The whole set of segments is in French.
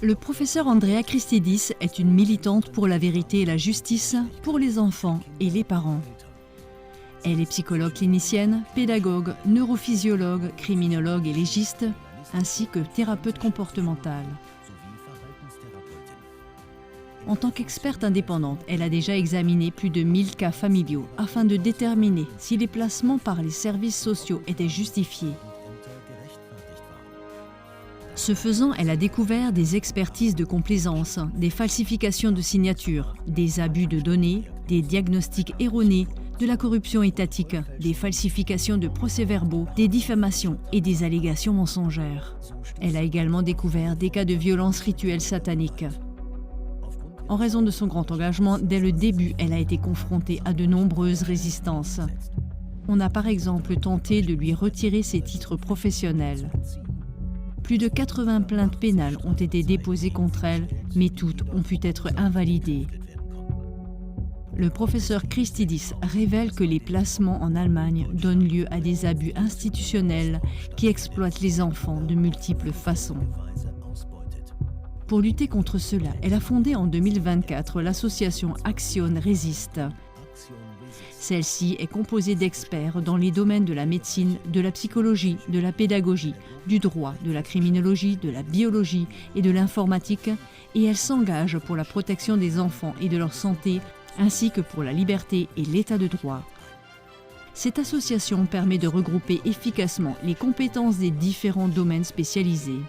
Le professeur Andrea Christidis est une militante pour la vérité et la justice pour les enfants et les parents. Elle est psychologue clinicienne, pédagogue, neurophysiologue, criminologue et légiste, ainsi que thérapeute comportementale. En tant qu'experte indépendante, elle a déjà examiné plus de 1000 cas familiaux afin de déterminer si les placements par les services sociaux étaient justifiés. Ce faisant, elle a découvert des expertises de complaisance, des falsifications de signatures, des abus de données, des diagnostics erronés, de la corruption étatique, des falsifications de procès-verbaux, des diffamations et des allégations mensongères. Elle a également découvert des cas de violences rituelles sataniques. En raison de son grand engagement, dès le début, elle a été confrontée à de nombreuses résistances. On a par exemple tenté de lui retirer ses titres professionnels. Plus de 80 plaintes pénales ont été déposées contre elle, mais toutes ont pu être invalidées. Le professeur Christidis révèle que les placements en Allemagne donnent lieu à des abus institutionnels qui exploitent les enfants de multiples façons. Pour lutter contre cela, elle a fondé en 2024 l'association Action Resist. Celle-ci est composée d'experts dans les domaines de la médecine, de la psychologie, de la pédagogie, du droit, de la criminologie, de la biologie et de l'informatique, et elle s'engage pour la protection des enfants et de leur santé, ainsi que pour la liberté et l'état de droit. Cette association permet de regrouper efficacement les compétences des différents domaines spécialisés.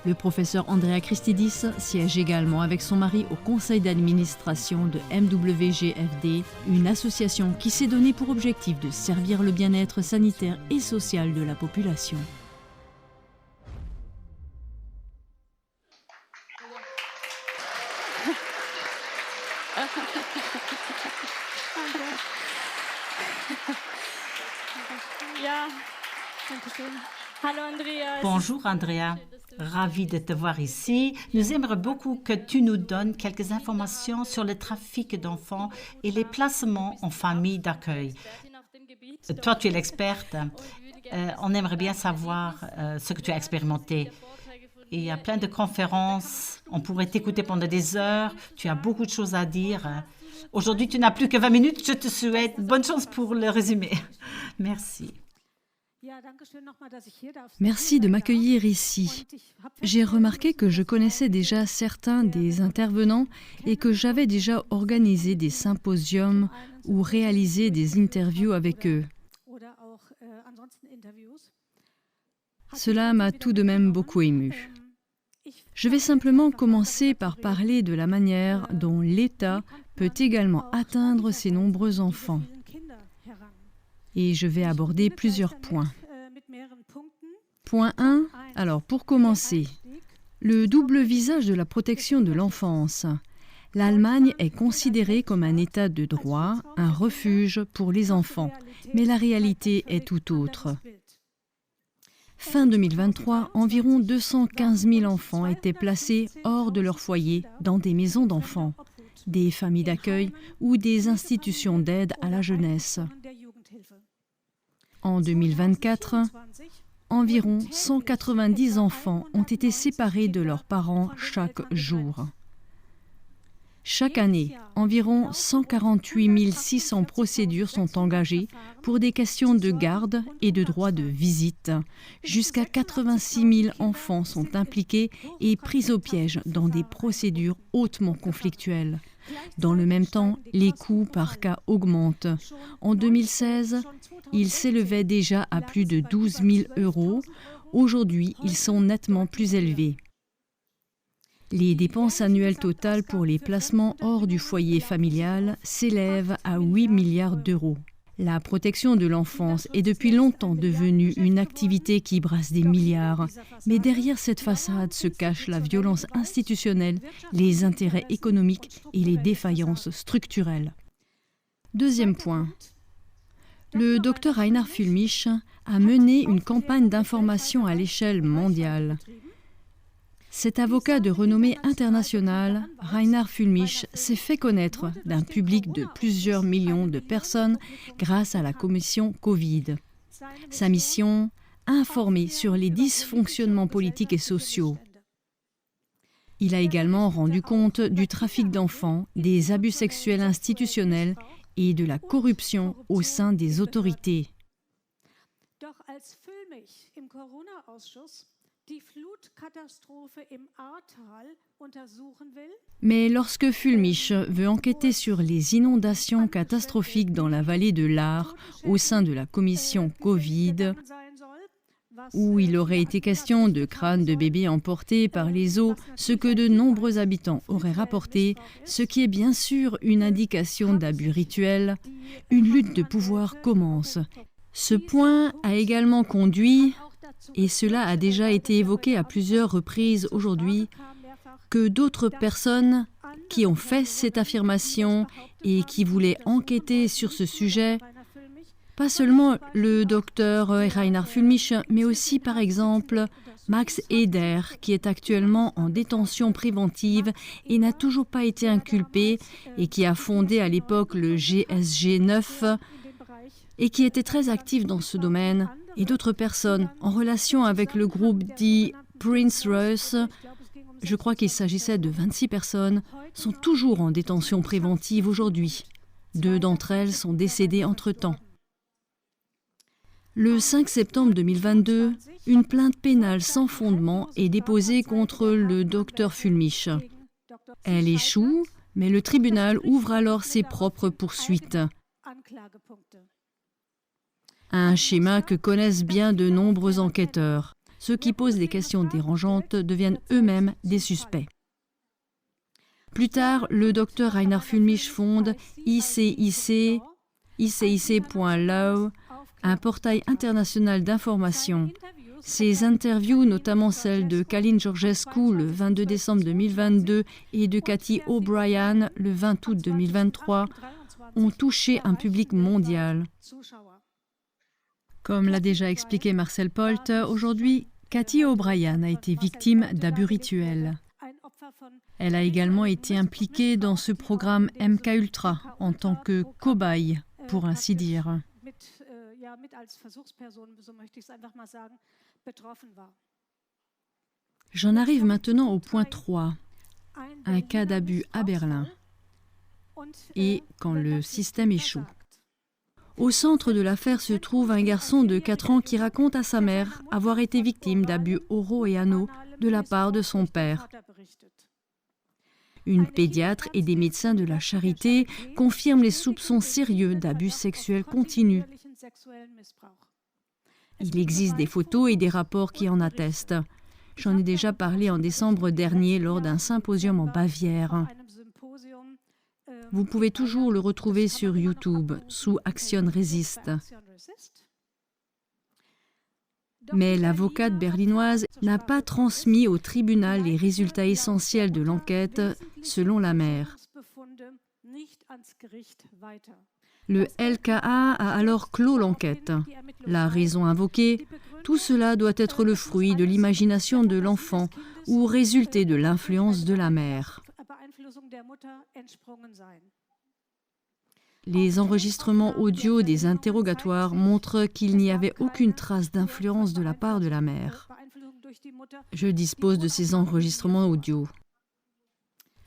Le professeur Andrea Christidis siège également avec son mari au conseil d'administration de MWGFD, une association qui s'est donnée pour objectif de servir le bien-être sanitaire et social de la population. Bonjour Andrea, ravi de te voir ici. Nous aimerions beaucoup que tu nous donnes quelques informations sur le trafic d'enfants et les placements en famille d'accueil. Toi, tu es l'experte. On aimerait bien savoir ce que tu as expérimenté. Et il y a plein de conférences. On pourrait t'écouter pendant des heures. Tu as beaucoup de choses à dire. Aujourd'hui, tu n'as plus que 20 minutes. Je te souhaite bonne chance pour le résumé. Merci. Merci de m'accueillir ici. J'ai remarqué que je connaissais déjà certains des intervenants et que j'avais déjà organisé des symposiums ou réalisé des interviews avec eux. Cela m'a tout de même beaucoup ému. Je vais simplement commencer par parler de la manière dont l'État peut également atteindre ces nombreux enfants. Et je vais aborder plusieurs points. Point 1. Alors, pour commencer, le double visage de la protection de l'enfance. L'Allemagne est considérée comme un État de droit, un refuge pour les enfants, mais la réalité est tout autre. Fin 2023, environ 215 000 enfants étaient placés hors de leur foyer dans des maisons d'enfants, des familles d'accueil ou des institutions d'aide à la jeunesse. En 2024, environ 190 enfants ont été séparés de leurs parents chaque jour. Chaque année, environ 148 600 procédures sont engagées pour des questions de garde et de droit de visite. Jusqu'à 86 000 enfants sont impliqués et pris au piège dans des procédures hautement conflictuelles. Dans le même temps, les coûts par cas augmentent. En 2016, ils s'élevaient déjà à plus de 12 000 €. Aujourd'hui, ils sont nettement plus élevés. Les dépenses annuelles totales pour les placements hors du foyer familial s'élèvent à 8 milliards d'euros. La protection de l'enfance est depuis longtemps devenue une activité qui brasse des milliards. Mais derrière cette façade se cache la violence institutionnelle, les intérêts économiques et les défaillances structurelles. Deuxième point. Le Dr Reinhard Füllmich a mené une campagne d'information à l'échelle mondiale. Cet avocat de renommée internationale, Reinhard Füllmich, s'est fait connaître d'un public de plusieurs millions de personnes grâce à la commission Covid. Sa mission, informer sur les dysfonctionnements politiques et sociaux. Il a également rendu compte du trafic d'enfants, des abus sexuels institutionnels et de la corruption au sein des autorités. Mais lorsque Füllmich veut enquêter sur les inondations catastrophiques dans la vallée de l'Aar au sein de la commission Covid, où il aurait été question de crânes de bébés emportés par les eaux, ce que de nombreux habitants auraient rapporté, ce qui est bien sûr une indication d'abus rituels, une lutte de pouvoir commence. Ce point a également conduit, et cela a déjà été évoqué à plusieurs reprises aujourd'hui, que d'autres personnes qui ont fait cette affirmation et qui voulaient enquêter sur ce sujet, pas seulement le docteur Reinhard Füllmich, mais aussi par exemple Max Eder, qui est actuellement en détention préventive et n'a toujours pas été inculpé et qui a fondé à l'époque le GSG 9 et qui était très actif dans ce domaine, et d'autres personnes en relation avec le groupe dit Prince Russ, je crois qu'il s'agissait de 26 personnes, sont toujours en détention préventive aujourd'hui. 2 d'entre elles sont décédées entre-temps. Le 5 septembre 2022, une plainte pénale sans fondement est déposée contre le docteur Füllmich. Elle échoue, mais le tribunal ouvre alors ses propres poursuites. Un schéma que connaissent bien de nombreux enquêteurs. Ceux qui posent des questions dérangeantes deviennent eux-mêmes des suspects. Plus tard, le docteur Reinhard Füllmich fonde ICIC, ICIC.law, un portail international d'information. Ces interviews, notamment celles de Călin Georgescu le 22 décembre 2022 et de Cathy O'Brien le 20 août 2023, ont touché un public mondial. Comme l'a déjà expliqué Marcel Polt, aujourd'hui, Cathy O'Brien a été victime d'abus rituels. Elle a également été impliquée dans ce programme MKUltra en tant que cobaye, pour ainsi dire. J'en arrive maintenant au point 3, un cas d'abus à Berlin et quand le système échoue. Au centre de l'affaire se trouve un garçon de 4 ans qui raconte à sa mère avoir été victime d'abus oraux et anaux de la part de son père. Une pédiatre et des médecins de la Charité confirment les soupçons sérieux d'abus sexuels continus. Il existe des photos et des rapports qui en attestent. J'en ai déjà parlé en décembre dernier lors d'un symposium en Bavière. Vous pouvez toujours le retrouver sur YouTube, sous Action Resist. Mais l'avocate berlinoise n'a pas transmis au tribunal les résultats essentiels de l'enquête, selon la mère. Le LKA a alors clos l'enquête. La raison invoquée, tout cela doit être le fruit de l'imagination de l'enfant ou résulter de l'influence de la mère. Les enregistrements audio des interrogatoires montrent qu'il n'y avait aucune trace d'influence de la part de la mère. Je dispose de ces enregistrements audio.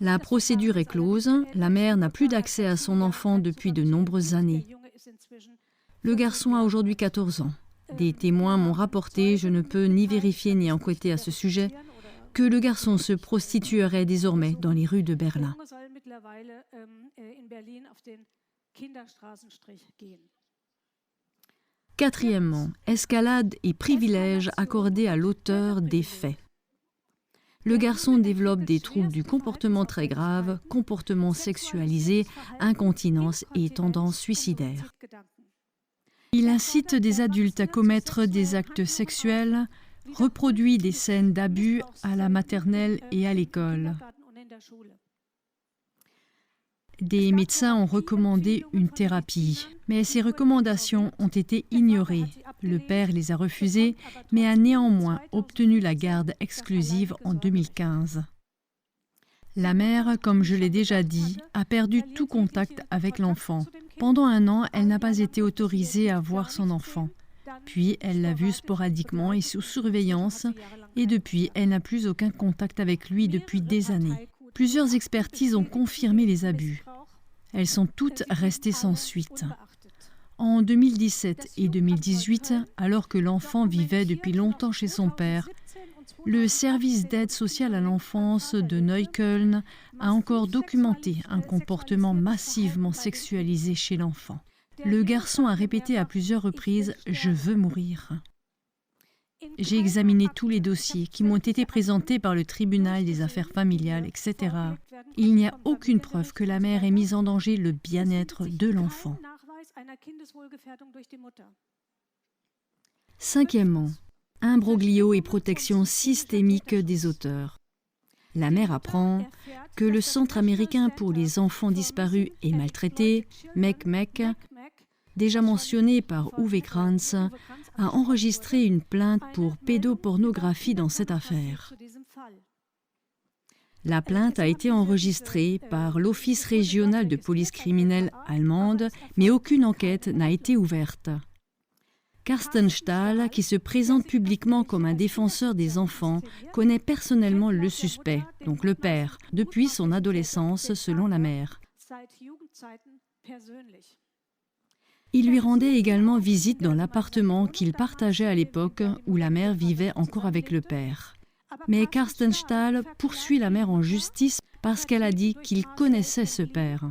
La procédure est close, la mère n'a plus d'accès à son enfant depuis de nombreuses années. Le garçon a aujourd'hui 14 ans. Des témoins m'ont rapporté, je ne peux ni vérifier ni enquêter à ce sujet, que le garçon se prostituerait désormais dans les rues de Berlin. Quatrièmement, escalade et privilèges accordés à l'auteur des faits. Le garçon développe des troubles du comportement très graves, comportement sexualisé, incontinence et tendance suicidaire. Il incite des adultes à commettre des actes sexuels, reproduit des scènes d'abus à la maternelle et à l'école. Des médecins ont recommandé une thérapie, mais ces recommandations ont été ignorées. Le père les a refusées, mais a néanmoins obtenu la garde exclusive en 2015. La mère, comme je l'ai déjà dit, a perdu tout contact avec l'enfant. Pendant 1 an, elle n'a pas été autorisée à voir son enfant. Puis elle l'a vu sporadiquement et sous surveillance, et depuis, elle n'a plus aucun contact avec lui depuis des années. Plusieurs expertises ont confirmé les abus. Elles sont toutes restées sans suite. En 2017 et 2018, alors que l'enfant vivait depuis longtemps chez son père, le service d'aide sociale à l'enfance de Neukölln a encore documenté un comportement massivement sexualisé chez l'enfant. Le garçon a répété à plusieurs reprises « Je veux mourir ». J'ai examiné tous les dossiers qui m'ont été présentés par le tribunal des affaires familiales, etc. Il n'y a aucune preuve que la mère ait mis en danger le bien-être de l'enfant. Cinquièmement, imbroglio et protection systémique des auteurs. La mère apprend que le Centre américain pour les enfants disparus et maltraités, MECMEC, déjà mentionné par Uwe Kranz, a enregistré une plainte pour pédopornographie dans cette affaire. La plainte a été enregistrée par l'Office régional de police criminelle allemande, mais aucune enquête n'a été ouverte. Carsten Stahl, qui se présente publiquement comme un défenseur des enfants, connaît personnellement le suspect, donc le père, depuis son adolescence, selon la mère. Il lui rendait également visite dans l'appartement qu'il partageait à l'époque où la mère vivait encore avec le père. Mais Carsten Stahl poursuit la mère en justice parce qu'elle a dit qu'il connaissait ce père.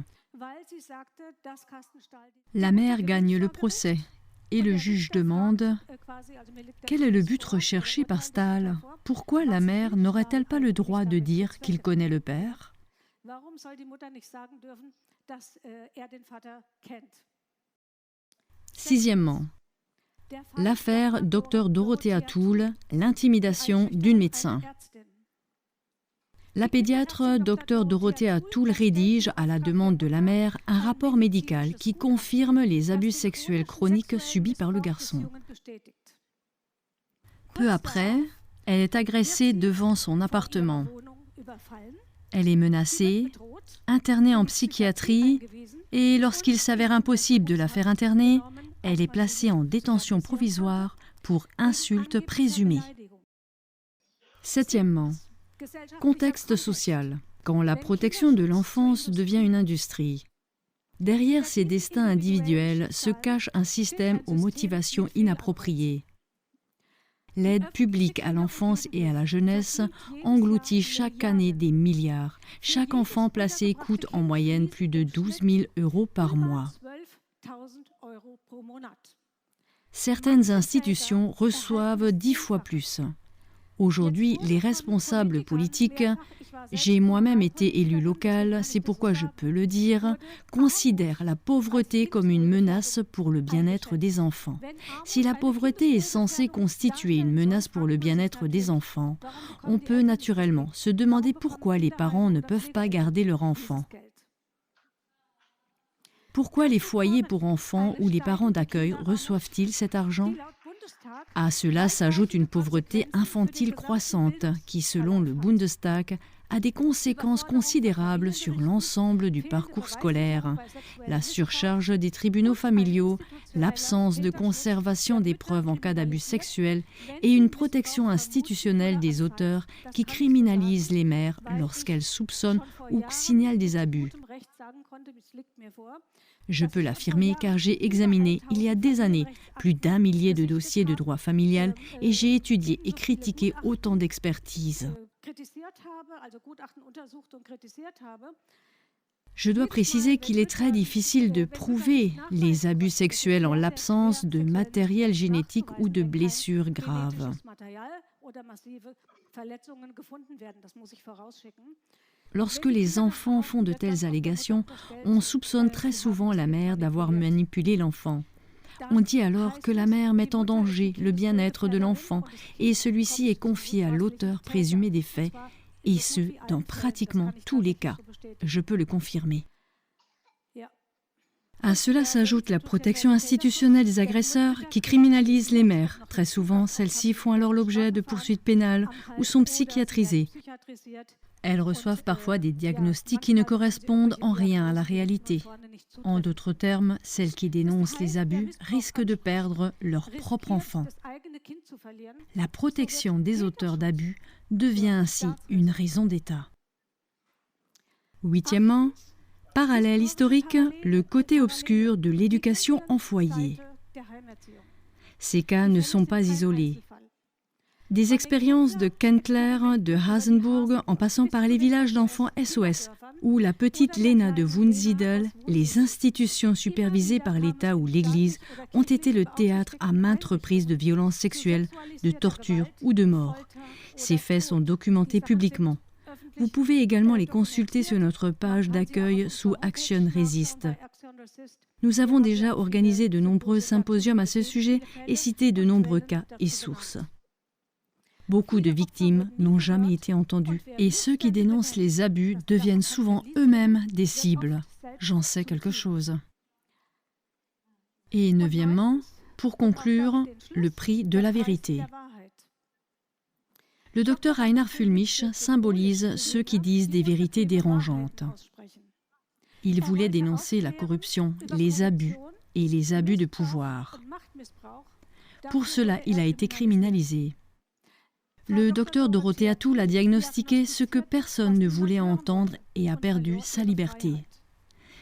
La mère gagne le procès et le juge demande « Quel est le but recherché par Stahl? Pourquoi la mère n'aurait-elle pas le droit de dire qu'il connaît le père ?» Sixièmement, l'affaire Dr Dorothea Thull, l'intimidation d'une médecin. La pédiatre Dr Dorothea Thull rédige, à la demande de la mère, un rapport médical qui confirme les abus sexuels chroniques subis par le garçon. Peu après, elle est agressée devant son appartement. Elle est menacée, internée en psychiatrie, et lorsqu'il s'avère impossible de la faire interner, elle est placée en détention provisoire pour insulte présumée. Septièmement, contexte social. Quand la protection de l'enfance devient une industrie. Derrière ces destins individuels se cache un système aux motivations inappropriées. L'aide publique à l'enfance et à la jeunesse engloutit chaque année des milliards. Chaque enfant placé coûte en moyenne plus de 12 000 € par mois. Certaines institutions reçoivent 10 fois plus. Aujourd'hui, les responsables politiques, j'ai moi-même été élu local, c'est pourquoi je peux le dire, considèrent la pauvreté comme une menace pour le bien-être des enfants. Si la pauvreté est censée constituer une menace pour le bien-être des enfants, on peut naturellement se demander pourquoi les parents ne peuvent pas garder leur enfant. Pourquoi les foyers pour enfants ou les parents d'accueil reçoivent-ils cet argent ? À cela s'ajoute une pauvreté infantile croissante qui, selon le Bundestag, a des conséquences considérables sur l'ensemble du parcours scolaire. La surcharge des tribunaux familiaux, l'absence de conservation des preuves en cas d'abus sexuels et une protection institutionnelle des auteurs qui criminalisent les mères lorsqu'elles soupçonnent ou signalent des abus. Je peux l'affirmer car j'ai examiné il y a des années plus d'1 millier de dossiers de droit familial et j'ai étudié et critiqué autant d'expertises. Je dois préciser qu'il est très difficile de prouver les abus sexuels en l'absence de matériel génétique ou de blessures graves. Lorsque les enfants font de telles allégations, on soupçonne très souvent la mère d'avoir manipulé l'enfant. On dit alors que la mère met en danger le bien-être de l'enfant et celui-ci est confié à l'auteur présumé des faits, et ce, dans pratiquement tous les cas. Je peux le confirmer. À cela s'ajoute la protection institutionnelle des agresseurs qui criminalisent les mères. Très souvent, celles-ci font alors l'objet de poursuites pénales ou sont psychiatrisées. Elles reçoivent parfois des diagnostics qui ne correspondent en rien à la réalité. En d'autres termes, celles qui dénoncent les abus risquent de perdre leur propre enfant. La protection des auteurs d'abus devient ainsi une raison d'État. Huitièmement, parallèle historique, le côté obscur de l'éducation en foyer. Ces cas ne sont pas isolés. Des expériences de Kentler, de Hasenburg, en passant par les villages d'enfants SOS, ou la petite Lena de Wunsiedel, les institutions supervisées par l'État ou l'Église ont été le théâtre à maintes reprises de violences sexuelles, de tortures ou de morts. Ces faits sont documentés publiquement. Vous pouvez également les consulter sur notre page d'accueil sous Action Resist. Nous avons déjà organisé de nombreux symposiums à ce sujet et cité de nombreux cas et sources. Beaucoup de victimes n'ont jamais été entendues et ceux qui dénoncent les abus deviennent souvent eux-mêmes des cibles. J'en sais quelque chose. Et neuvièmement, pour conclure, le prix de la vérité. Le docteur Reinhard Füllmich symbolise ceux qui disent des vérités dérangeantes. Il voulait dénoncer la corruption, les abus et les abus de pouvoir. Pour cela, il a été criminalisé. Le docteur Dorothée Atul a diagnostiqué ce que personne ne voulait entendre et a perdu sa liberté.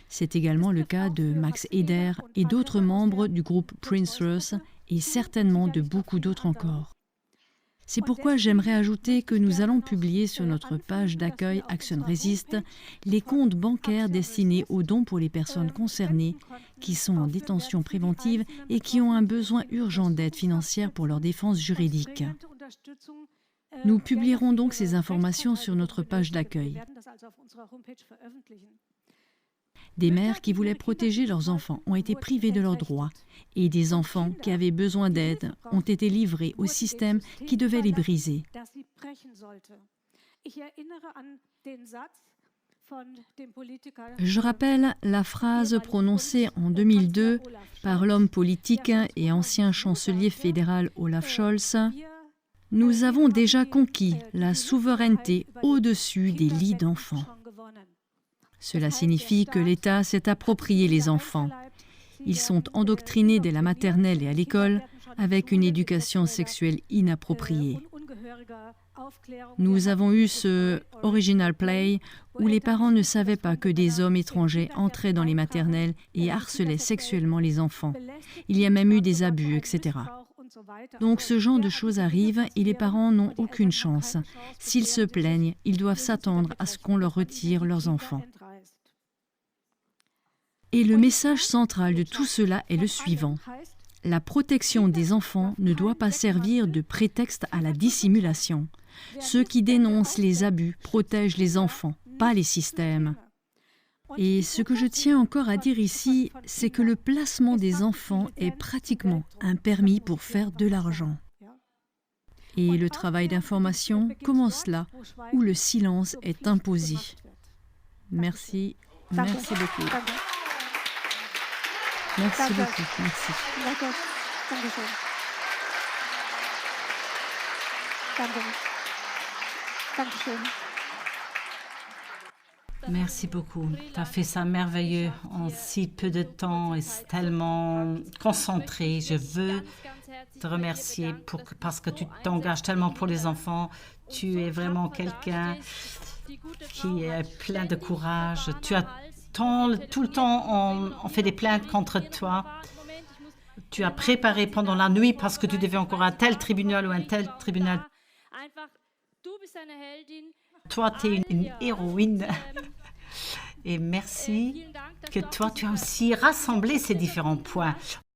C'est également le cas de Max Eder et d'autres membres du groupe Prince et certainement de beaucoup d'autres encore. C'est pourquoi j'aimerais ajouter que nous allons publier sur notre page d'accueil Action Resist les comptes bancaires destinés aux dons pour les personnes concernées qui sont en détention préventive et qui ont un besoin urgent d'aide financière pour leur défense juridique. Nous publierons donc ces informations sur notre page d'accueil. Des mères qui voulaient protéger leurs enfants ont été privées de leurs droits et des enfants qui avaient besoin d'aide ont été livrés au système qui devait les briser. Je rappelle la phrase prononcée en 2002 par l'homme politique et ancien chancelier fédéral Olaf Scholz. Nous avons déjà conquis la souveraineté au-dessus des lits d'enfants. Cela signifie que l'État s'est approprié les enfants. Ils sont endoctrinés dès la maternelle et à l'école avec une éducation sexuelle inappropriée. Nous avons eu ce Original Play où les parents ne savaient pas que des hommes étrangers entraient dans les maternelles et harcelaient sexuellement les enfants. Il y a même eu des abus, etc. Donc ce genre de choses arrive et les parents n'ont aucune chance. S'ils se plaignent, ils doivent s'attendre à ce qu'on leur retire leurs enfants. Et le message central de tout cela est le suivant. La protection des enfants ne doit pas servir de prétexte à la dissimulation. Ceux qui dénoncent les abus protègent les enfants, pas les systèmes. Et ce que je tiens encore à dire ici, c'est que le placement des enfants est pratiquement un permis pour faire de l'argent. Et le travail d'information commence là où le silence est imposé. Merci, merci beaucoup. Merci beaucoup, merci. Merci beaucoup. Tu as fait ça merveilleux en si peu de temps et c'est tellement concentré. Je veux te remercier parce que tu t'engages tellement pour les enfants. Tu es vraiment quelqu'un qui est plein de courage. Tu as tout le temps, on fait des plaintes contre toi. Tu as préparé pendant la nuit parce que tu devais encore à un tel tribunal ou un tel tribunal. Toi, tu es une héroïne. Et merci que toi, tu as aussi rassemblé ces différents points.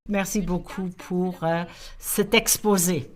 Merci beaucoup pour cet exposé.